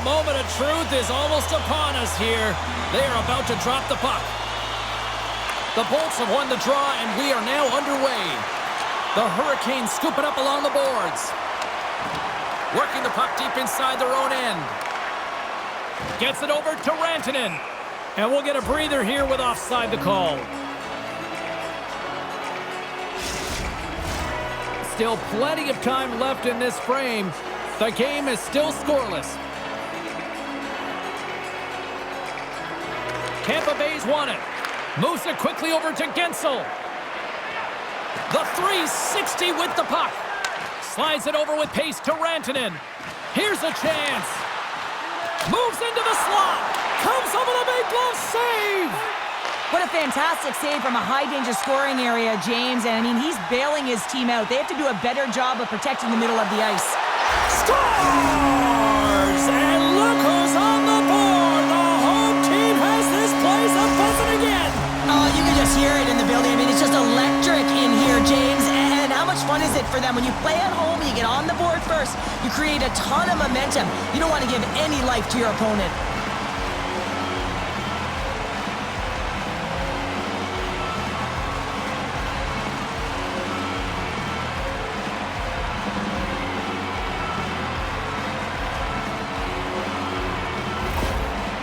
moment of truth is almost upon us here. They are about to drop the puck. The Bolts have won the draw, and we are now underway. The Hurricanes scoop it up along the boards. Working the puck deep inside their own end. Gets it over to Rantanen. And we'll get a breather here with offside the call. Still plenty of time left in this frame. The game is still scoreless. Tampa Bay's won it. Moves it quickly over to Gensel. The 360 with the puck. Slides it over with pace to Rantanen. Here's a chance. Moves into the slot. Comes up with a big glove save. What a fantastic save from a high-danger scoring area, James. And, I mean, he's bailing his team out. They have to do a better job of protecting the middle of the ice. Scores! And look who's on the board. The home team has this place a-buzzing again. Oh, you can just hear it in the building. I mean, it's just electric in here, James. And how much fun is it for them? When you play at home and you get on the board first, you create a ton of momentum. You don't want to give any life to your opponent.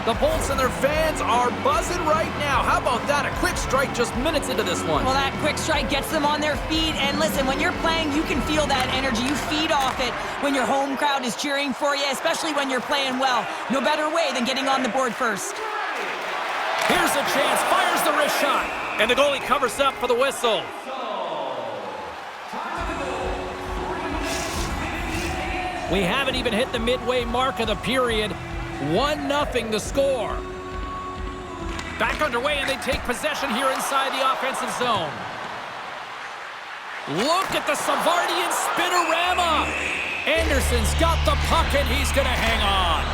The Bolts and their fans are buzzing right now. How about that? A quick strike just minutes into this one. Well, that quick strike gets them on their feet. And listen, when you're playing, you can feel that energy. You feed off it when your home crowd is cheering for you, especially when you're playing well. No better way than getting on the board first. Here's a chance. Fires the wrist shot. And the goalie covers up for the whistle. We haven't even hit the midway mark of the period. 1-0 the score. Back underway, and they take possession here inside the offensive zone. Look at the Savardian spinorama. Anderson's got the puck, and he's going to hang on.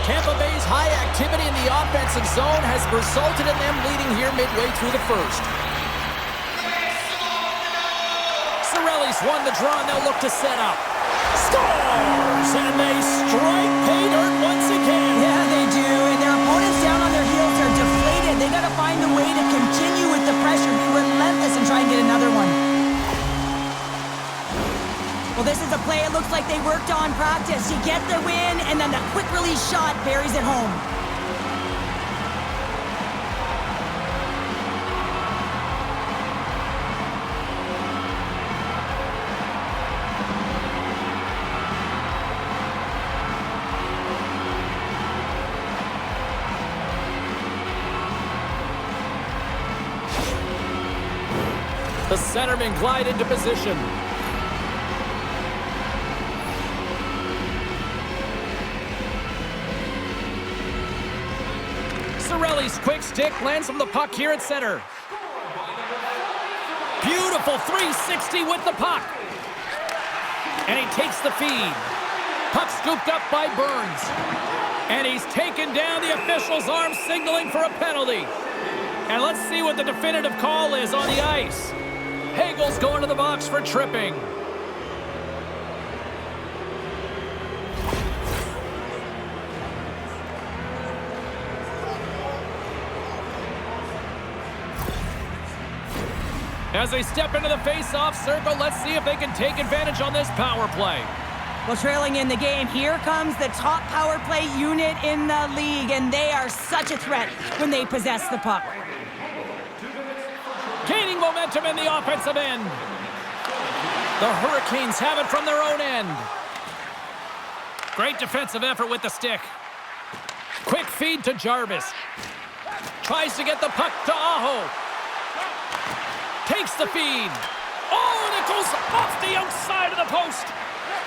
Tampa Bay's high activity in the offensive zone has resulted in them leading here midway through the first. Cirelli's won the draw, and they'll look to set up. Scores! And they strike pay dirt once again. Yeah, they do. And their opponents down on their heels are deflated. They got to find a way to continue with the pressure, be relentless, and try and get another one. Well, this is a play it looks like they worked on practice. You get the win, and then the quick release shot buries it home. The centermen glide into position. Cirelli's quick stick lands from the puck here at center. Beautiful 360 with the puck. And he takes the feed. Puck scooped up by Burns. And he's taken down. The official's arm signaling for a penalty. And let's see what the definitive call is on the ice. Hagel's going to the box for tripping. As they step into the face-off circle, let's see if they can take advantage on this power play. Well, trailing in the game, here comes the top power play unit in the league, and they are such a threat when they possess the puck. Gaining momentum in the offensive end. The Hurricanes have it from their own end. Great defensive effort with the stick. Quick feed to Jarvis. Tries to get the puck to Aho. Takes the feed. Oh, and it goes off the outside of the post.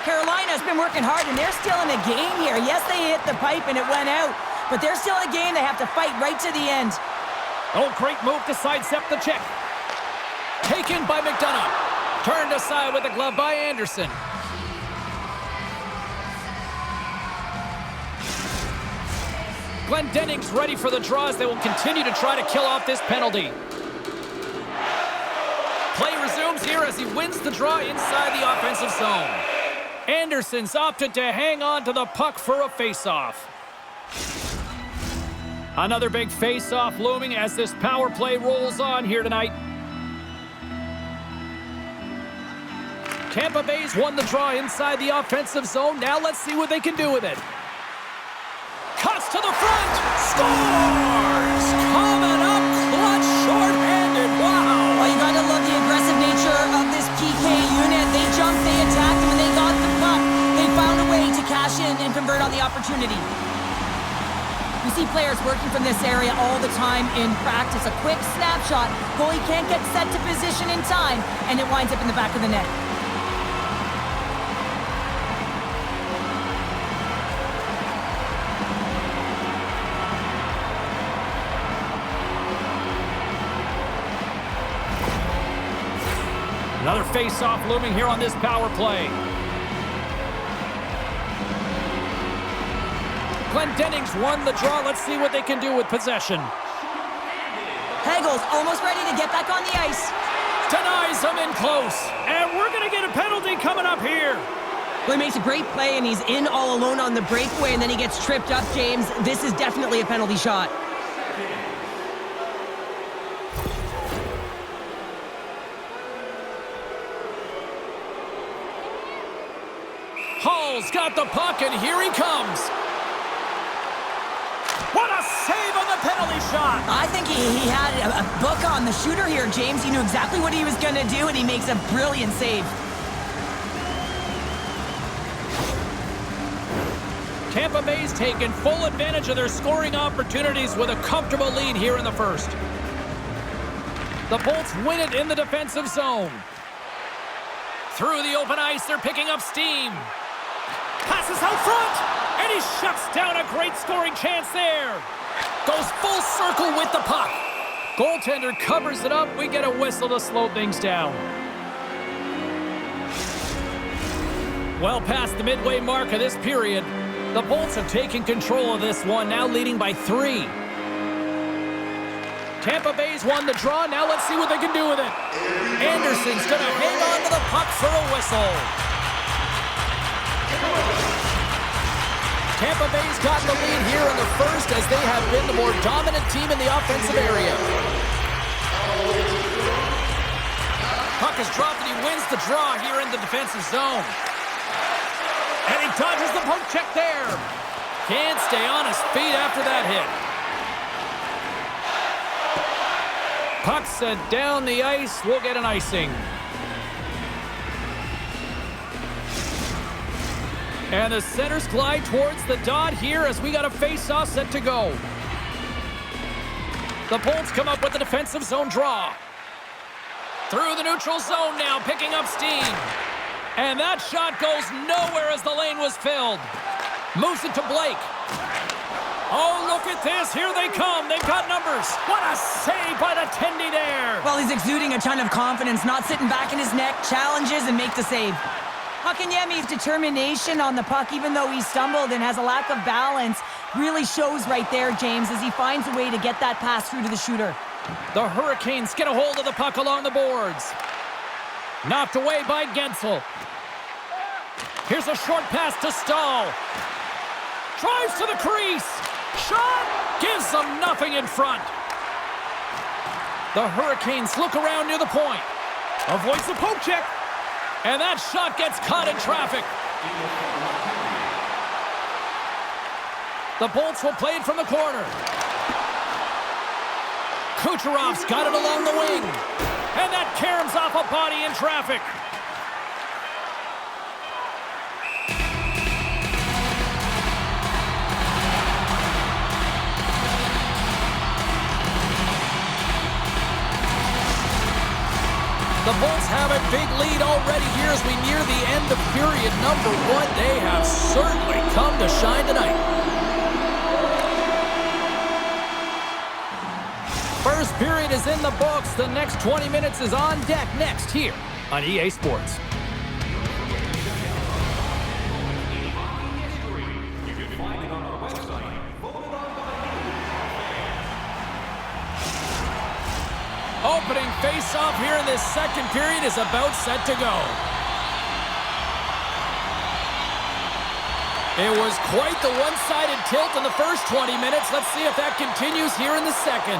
Carolina's been working hard, and they're still in a game here. Yes, they hit the pipe, and it went out. But they're still in a game. They have to fight right to the end. Oh, great move to sidestep the check. Taken by McDonough. Turned aside with a glove by Anderson. Glendenning's ready for the draw as they will continue to try to kill off this penalty. Play resumes here as he wins the draw inside the offensive zone. Anderson's opted to hang on to the puck for a face-off. Another big face-off looming as this power play rolls on here tonight. Tampa Bay's won the draw inside the offensive zone. Now let's see what they can do with it. Cuts to the front. Scores! Coming up clutch, short-handed. Wow! Well, you got to love the aggressive nature of this PK unit. They jumped, they attacked, and when they got the puck, they found a way to cash in and convert on the opportunity. We see players working from this area all the time in practice. A quick snapshot. Goalie can't get set to position in time, and it winds up in the back of the net. Another face-off looming here on this power play. Glendening's won the draw. Let's see what they can do with possession. Hegel's almost ready to get back on the ice. Denies him in close. And we're going to get a penalty coming up here. Well, he makes a great play, and he's in all alone on the breakaway, and then he gets tripped up, James. This is definitely a penalty shot. Hall's got the puck, and here he comes. What a save on the penalty shot! I think he had a book on the shooter here, James. He knew exactly what he was going to do, and he makes a brilliant save. Tampa Bay's taken full advantage of their scoring opportunities with a comfortable lead here in the first. The Bolts win it in the defensive zone. Through the open ice, they're picking up steam. Passes out front, and he shuts down a great scoring chance there. Goes full circle with the puck. Goaltender covers it up. We get a whistle to slow things down. Well past the midway mark of this period, the Bolts have taken control of this one, now leading by 3. Tampa Bay's won the draw. Now let's see what they can do with it. Anderson's going to hang on to the puck for a whistle. Tampa Bay's got the lead here in the first as they have been the more dominant team in the offensive area. Puck is dropped and he wins the draw here in the defensive zone. And he dodges the poke check there. Can't stay on his feet after that hit. Puck sent down the ice. We'll get an icing. And the centers glide towards the dot here as we got a face-off set to go. The Bolts come up with the defensive zone draw. Through the neutral zone now, picking up steam. And that shot goes nowhere as the lane was filled. Moves it to Blake. Oh, look at this. Here they come. They've got numbers. What a save by the Tendy there. Well, he's exuding a ton of confidence, not sitting back in his neck, challenges and makes the save. Hakanyemi's determination on the puck, even though he stumbled and has a lack of balance, really shows right there, James, as he finds a way to get that pass through to the shooter. The Hurricanes get a hold of the puck along the boards. Knocked away by Gensel. Here's a short pass to Stahl. Drives to the crease. Shot! Gives them nothing in front. The Hurricanes look around near the point. Avoids the poke check. And that shot gets caught in traffic. The Bolts will play it from the corner. Kucherov's got it along the wing. And that caroms off a body in traffic. The Bolts have a big lead already here as we near the end of period number 1. They have certainly come to shine tonight. First period is in the books. The next 20 minutes is on deck next here on EA Sports. Opening face-off here in this second period is about set to go. It was quite the one-sided tilt in the first 20 minutes. Let's see if that continues here in the second.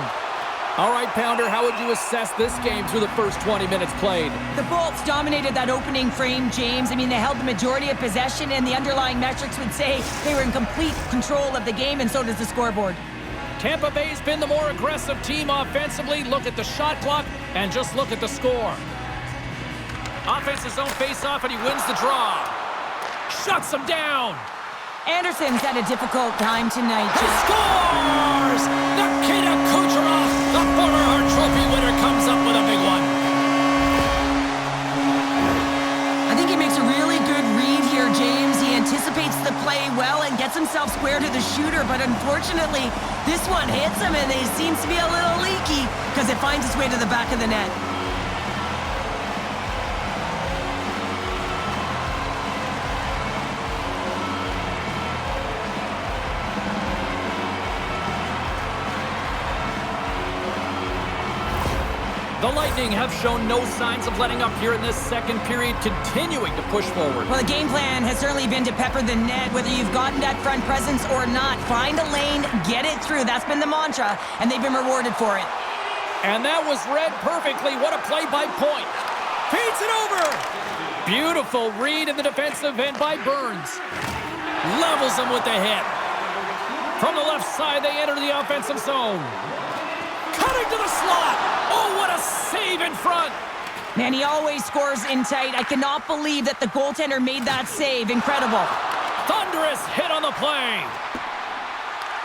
All right, Pounder, how would you assess this game through the first 20 minutes played? The Bolts dominated that opening frame, James. I mean, they held the majority of possession, and the underlying metrics would say they were in complete control of the game, and so does the scoreboard. Tampa Bay's been the more aggressive team offensively. Look at the shot clock, and just look at the score. Offense's own face-off, and he wins the draw. Shuts him down. Anderson's had a difficult time tonight. He scores! Nikita Kucherov, the former Hart Trophy winner, comes up with a big one. I think he makes a really good read here, James. He anticipates the play well and gets himself square to the shooter, but unfortunately, this one hits him, and it seems to be a little leaky because it finds its way to the back of the net. The Lightning have shown no signs of letting up here in this second period, continuing to push forward. Well, the game plan has certainly been to pepper the net, whether you've gotten that front presence or not. Find a lane, get it through. That's been the mantra, and they've been rewarded for it. And that was read perfectly. What a play by Point. Feeds it over. Beautiful read in the defensive end by Burns. Levels him with the hit. From the left side, they enter the offensive zone. Cutting to the slot. Oh, what a save in front. Man, he always scores in tight. I cannot believe that the goaltender made that save. Incredible. Thunderous hit on the play.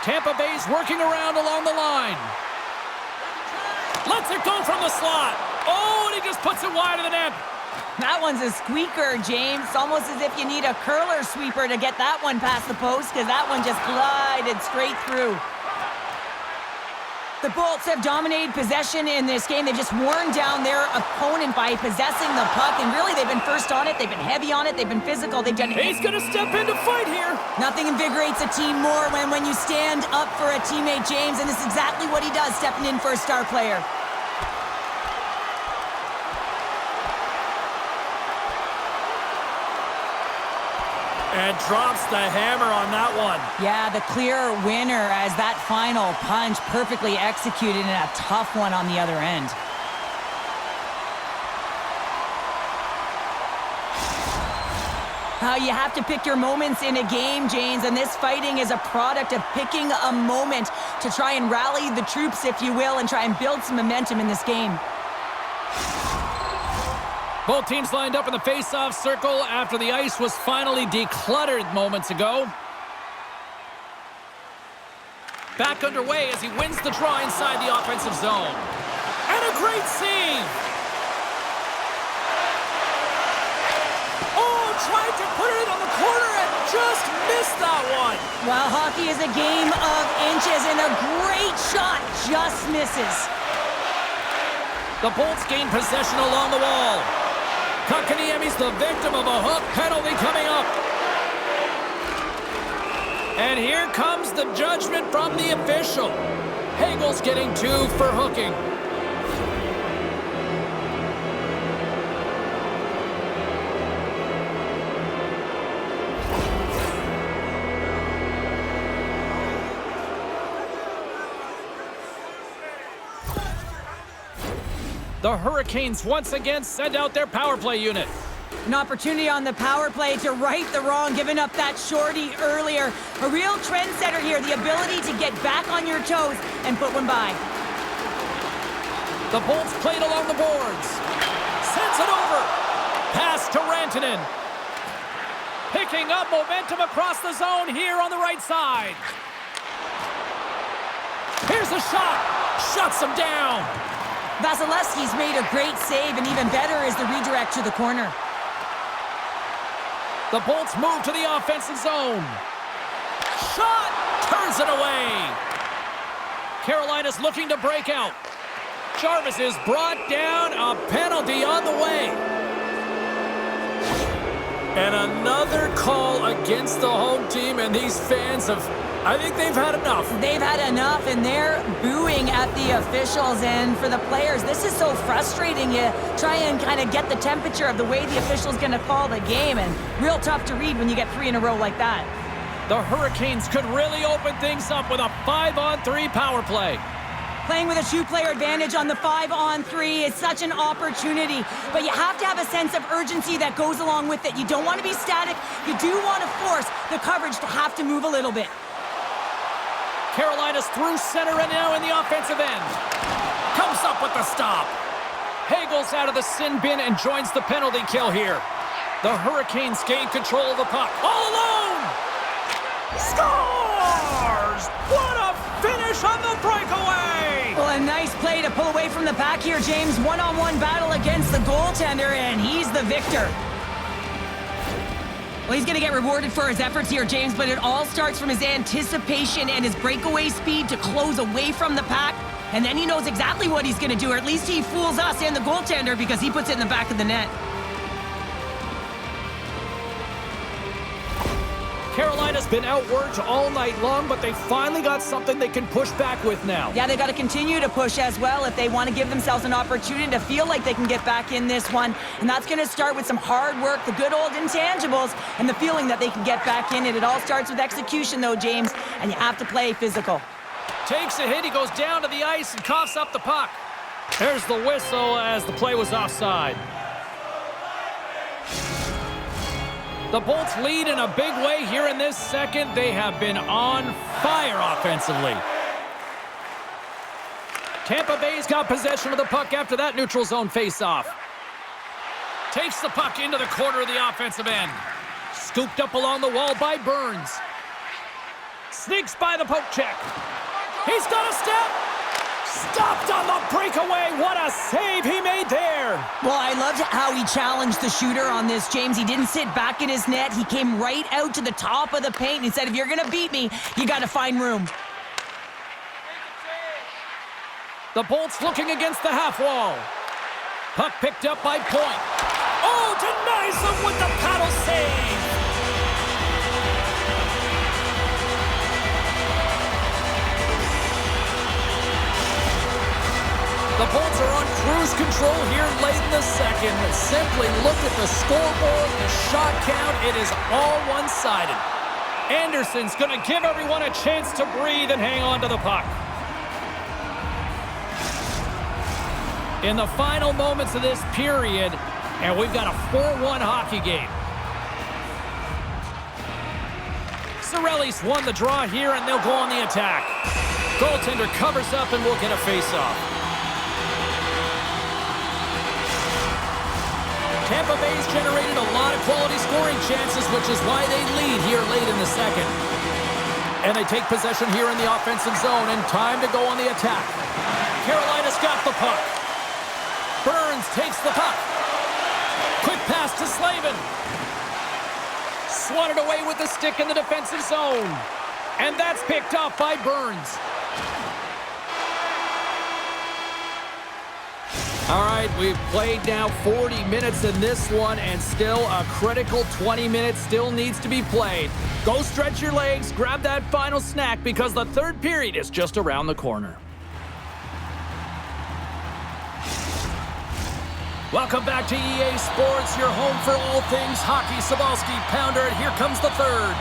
Tampa Bay's working around along the line. Lets it go from the slot. Oh, and he just puts it wide of the net. That one's a squeaker, James. It's almost as if you need a curler sweeper to get that one past the post, because that one just glided straight through. The Bolts have dominated possession in this game. They've just worn down their opponent by possessing the puck, and really they've been first on it. They've been heavy on it. They've been physical. They've done it. He's going to step in to fight here. Nothing invigorates a team more when you stand up for a teammate, James, and this is exactly what he does, stepping in for a star player. And drops the hammer on that one. Yeah, the clear winner as that final punch perfectly executed and a tough one on the other end. You have to pick your moments in a game, James, and this fighting is a product of picking a moment to try and rally the troops, if you will, and try and build some momentum in this game. Both teams lined up in the face-off circle after the ice was finally decluttered moments ago. Back underway as he wins the draw inside the offensive zone. And a great save! Oh, tried to put it on the corner and just missed that one. Well, hockey is a game of inches, and a great shot just misses. The Bolts gain possession along the wall. Kotkaniemi's the victim of a hook penalty coming up. And here comes the judgment from the official. Hagel's getting 2 for hooking. The Hurricanes once again send out their power play unit. An opportunity on the power play to right the wrong, giving up that shorty earlier. A real trendsetter here, the ability to get back on your toes and put one by. The Bolts played along the boards. Sends it over. Pass to Rantanen. Picking up momentum across the zone here on the right side. Here's a shot. Shuts him down. Vasilevsky's made a great save, and even better is the redirect to the corner. The Bolts move to the offensive zone. Shot! Turns it away. Carolina's looking to break out. Jarvis is brought down. A penalty on the way. And another call against the home team, and these fans have... I think they've had enough. They've had enough, and they're booing at the officials. And for the players, this is so frustrating. You try and kind of get the temperature of the way the official's going to call the game, and real tough to read when you get 3 in a row like that. The Hurricanes could really open things up with a 5-on-3 power play. Playing with a two-player advantage on the 5-on-3 is such an opportunity, but you have to have a sense of urgency that goes along with it. You don't want to be static. You do want to force the coverage to have to move a little bit. Carolina's through center and now in the offensive end. Comes up with the stop. Hagel's out of the sin bin and joins the penalty kill here. The Hurricanes gain control of the puck. All alone! Scores! What a finish on the breakaway! Well, a nice play to pull away from the pack here, James. One-on-one battle against the goaltender, and he's the victor. Well, he's going to get rewarded for his efforts here, James, but it all starts from his anticipation and his breakaway speed to close away from the pack. And then he knows exactly what he's going to do, or at least he fools us and the goaltender because he puts it in the back of the net. Carolina's been outworked all night long, but they finally got something they can push back with now. Yeah, they got to continue to push as well if they want to give themselves an opportunity to feel like they can get back in this one. And that's going to start with some hard work, the good old intangibles, and the feeling that they can get back in it. It all starts with execution, though, James, and you have to play physical. Takes a hit, he goes down to the ice and coughs up the puck. There's the whistle as the play was offside. The Bolts lead in a big way here in this second. They have been on fire offensively. Tampa Bay's got possession of the puck after that neutral zone faceoff. Takes the puck into the corner of the offensive end. Scooped up along the wall by Burns. Sneaks by the poke check. He's got a step. Stopped on the breakaway. What a save he made there. Well, I loved how he challenged the shooter on this, James. He didn't sit back in his net. He came right out to the top of the paint. He said, if you're going to beat me, you got to find room. The Bolts looking against the half wall. Puck picked up by Point. Oh, denies him with the paddle save. The Bolts are on cruise control here late in the second. Simply look at the scoreboard, the shot count. It is all one-sided. Anderson's going to give everyone a chance to breathe and hang on to the puck. In the final moments of this period, and we've got a 4-1 hockey game. Cirelli's won the draw here, and they'll go on the attack. Goaltender covers up, and we'll get a face-off. Tampa Bay's generated a lot of quality scoring chances, which is why they lead here late in the second. And they take possession here in the offensive zone, and time to go on the attack. Carolina's got the puck. Burns takes the puck. Quick pass to Slavin. Swatted away with the stick in the defensive zone. And that's picked up by Burns. All right, we've played now 40 minutes in this one, and still a critical 20 minutes still needs to be played. Go stretch your legs, grab that final snack, because the third period is just around the corner. Welcome back to EA Sports, your home for all things hockey. Cybulski, Pounder, and here comes the third.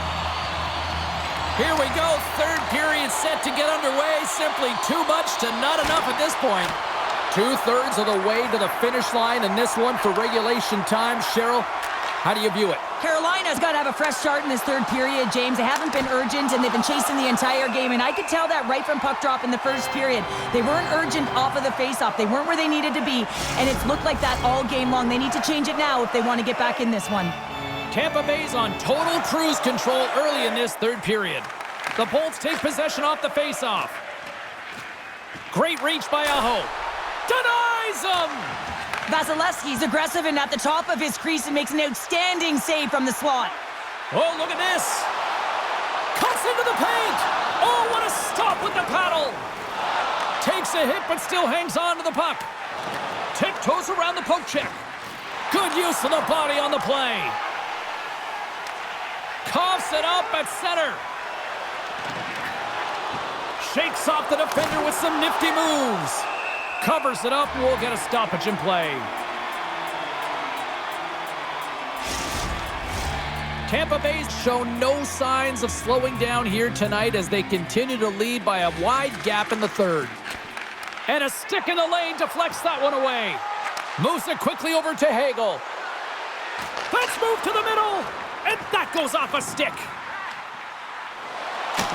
Here we go, third period set to get underway. Simply too much to not enough at this point. 2/3 of the way to the finish line in this one for regulation time. Cheryl, how do you view it? Carolina's got to have a fresh start in this third period, James. They haven't been urgent, and they've been chasing the entire game, and I could tell that right from puck drop in the first period. They weren't urgent off of the faceoff. They weren't where they needed to be, and it's looked like that all game long. They need to change it now if they want to get back in this one. Tampa Bay's on total cruise control early in this third period. The Bolts take possession off the faceoff. Great reach by Aho. Denies him! Vasilevsky's aggressive and at the top of his crease and makes an outstanding save from the slot. Oh, look at this. Cuts into the paint. Oh, what a stop with the paddle. Takes a hit, but still hangs on to the puck. Tiptoes around the poke check. Good use of the body on the play. Coughs it up at center. Shakes off the defender with some nifty moves. Covers it up, and we'll get a stoppage in play. Tampa Bay's shown no signs of slowing down here tonight as they continue to lead by a wide gap in the third. And a stick in the lane deflects that one away. Moves it quickly over to Hagel. Let's move to the middle. And that goes off a stick.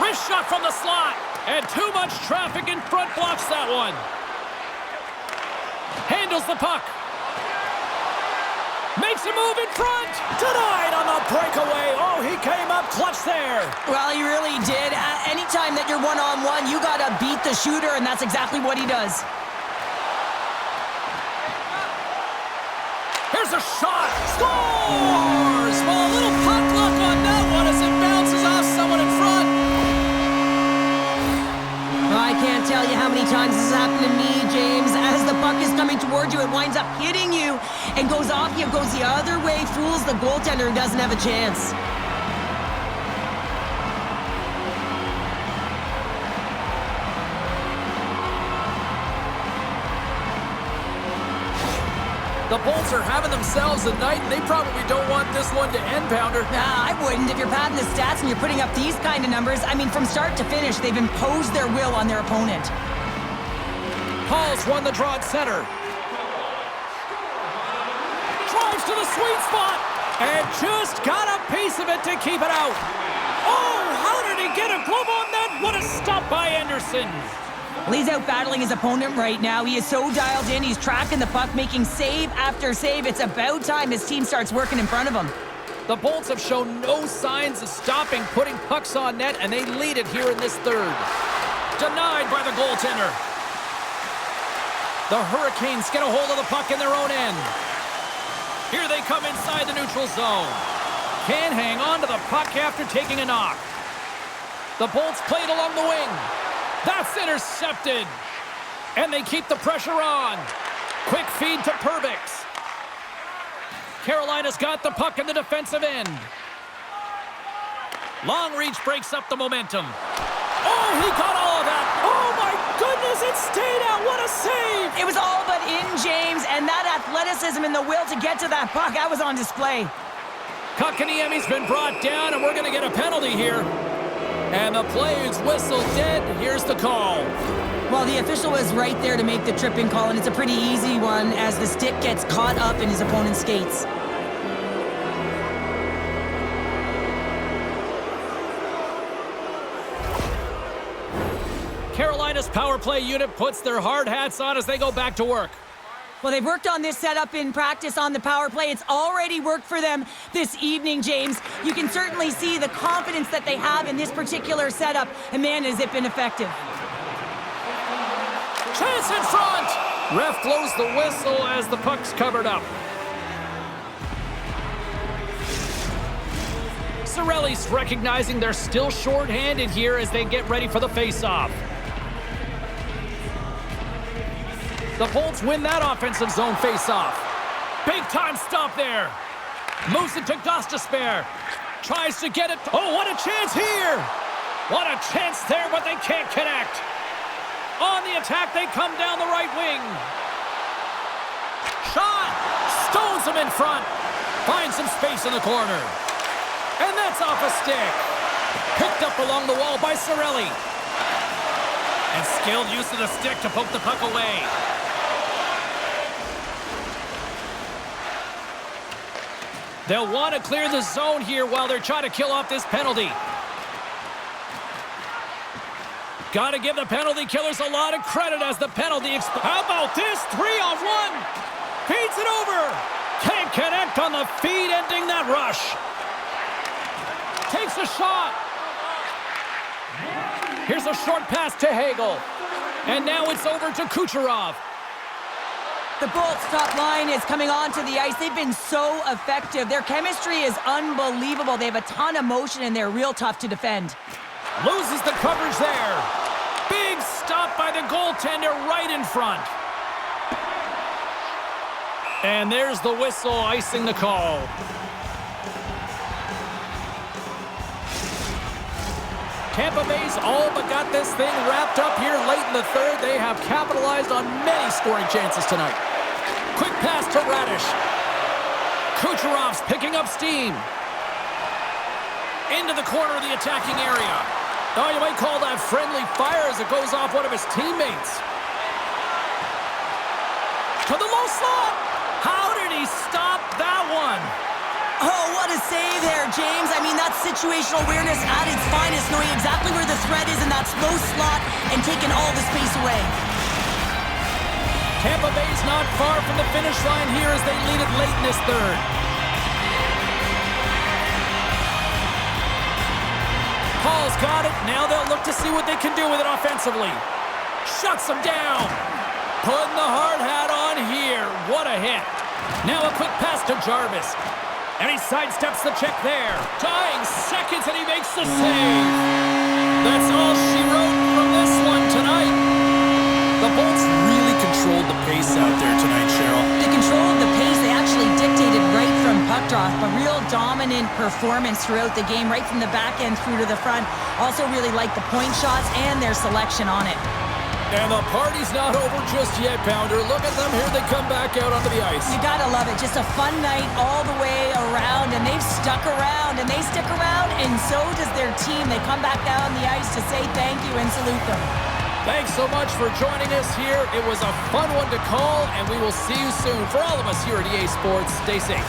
Wrist shot from the slot. And too much traffic in front blocks that one. Handles the puck. Makes a move in front. Denied on the breakaway. Oh, he came up clutch there. Well, he really did. Anytime that you're one-on-one, you got to beat the shooter, and that's exactly what he does. Here's a shot. Scores! Well, a little puck luck on that one as it bounces off someone in front. Well, I can't tell you how many times this has happened to me, James. As the puck is coming towards you, it winds up hitting you and goes off you, goes the other way, fools the goaltender and doesn't have a chance. The Bolts are having themselves a night, and they probably don't want this one to end, Pounder. Nah, I wouldn't. If you're padding the stats and you're putting up these kind of numbers, I mean, from start to finish, they've imposed their will on their opponent. Hall's won the draw at center. Drives to the sweet spot, and just got a piece of it to keep it out. Oh, how did he get a glove on that? What a stop by Anderson. Well, he's out battling his opponent right now. He is so dialed in. He's tracking the puck, making save after save. It's about time his team starts working in front of him. The Bolts have shown no signs of stopping putting pucks on net, and they lead it here in this third. Denied by the goaltender. The Hurricanes get a hold of the puck in their own end. Here they come inside the neutral zone. Can't hang on to the puck after taking a knock. The Bolts played along the wing. That's intercepted. And they keep the pressure on. Quick feed to Perbix. Carolina's got the puck in the defensive end. Long reach breaks up the momentum. Oh, he got all of that. Oh, my goodness, it stayed out. What a save. It was all but in, James, and that athleticism and the will to get to that puck, that was on display. Kotkaniemi's been brought down, and we're going to get a penalty here. And the play is whistled dead. Here's the call. Well, the official was right there to make the tripping call, and it's a pretty easy one as the stick gets caught up in his opponent's skates. Carolina's power play unit puts their hard hats on as they go back to work. Well, they've worked on this setup in practice on the power play. It's already worked for them this evening, James. You can certainly see the confidence that they have in this particular setup, and man, has it been effective. Chance in front! Ref blows the whistle as the puck's covered up. Cirelli's recognizing they're still short-handed here as they get ready for the face-off. The Bolts win that offensive zone face-off. Big-time stop there. Moves it to Gostisbehere. Tries to get it. Oh, what a chance here. What a chance there, but they can't connect. On the attack, they come down the right wing. Shot. Stones him in front. Finds some space in the corner. And that's off a stick. Picked up along the wall by Cirelli. And skilled use of the stick to poke the puck away. They'll want to clear the zone here while they're trying to kill off this penalty. Got to give the penalty killers a lot of credit as the penalty. How about this? 3-on-1. Feeds it over. Can't connect on the feed, ending that rush. Takes a shot. Here's a short pass to Hagel. And now it's over to Kucherov. The Bolts' top line is coming onto the ice. They've been so effective. Their chemistry is unbelievable. They have a ton of motion, and they're real tough to defend. Loses the coverage there. Big stop by the goaltender right in front. And there's the whistle icing the call. Tampa Bay's all but got this thing wrapped up here late in the third. They have capitalized on many scoring chances tonight. Quick pass to Radish. Kucherov's picking up steam. Into the corner of the attacking area. Oh, you might call that friendly fire as it goes off one of his teammates. To the low slot. How did he stop that one? Oh, what a save there, James. I mean, that's situational awareness at its finest, knowing exactly where the threat is in that slow slot and taking all the space away. Tampa Bay's not far from the finish line here as they lead it late in this third. Paul's got it. Now they'll look to see what they can do with it offensively. Shuts them down. Putting the hard hat on here. What a hit. Now a quick pass to Jarvis. And he sidesteps the check there. Tying seconds, and he makes the save. That's all she wrote from this one tonight. The Bolts really controlled the pace out there tonight, Cheryl. They controlled the pace. They actually dictated right from puck drop. A real dominant performance throughout the game, right from the back end through to the front. Also really liked the point shots and their selection on it. And the party's not over just yet, Pounder. Look at them. Here they come back out onto the ice. You gotta love it. Just a fun night all the way around, and they've stuck around, and they stick around, and so does their team. They come back down on the ice to say thank you and salute them. Thanks so much for joining us here. It was a fun one to call, and we will see you soon. For all of us here at EA Sports, stay safe.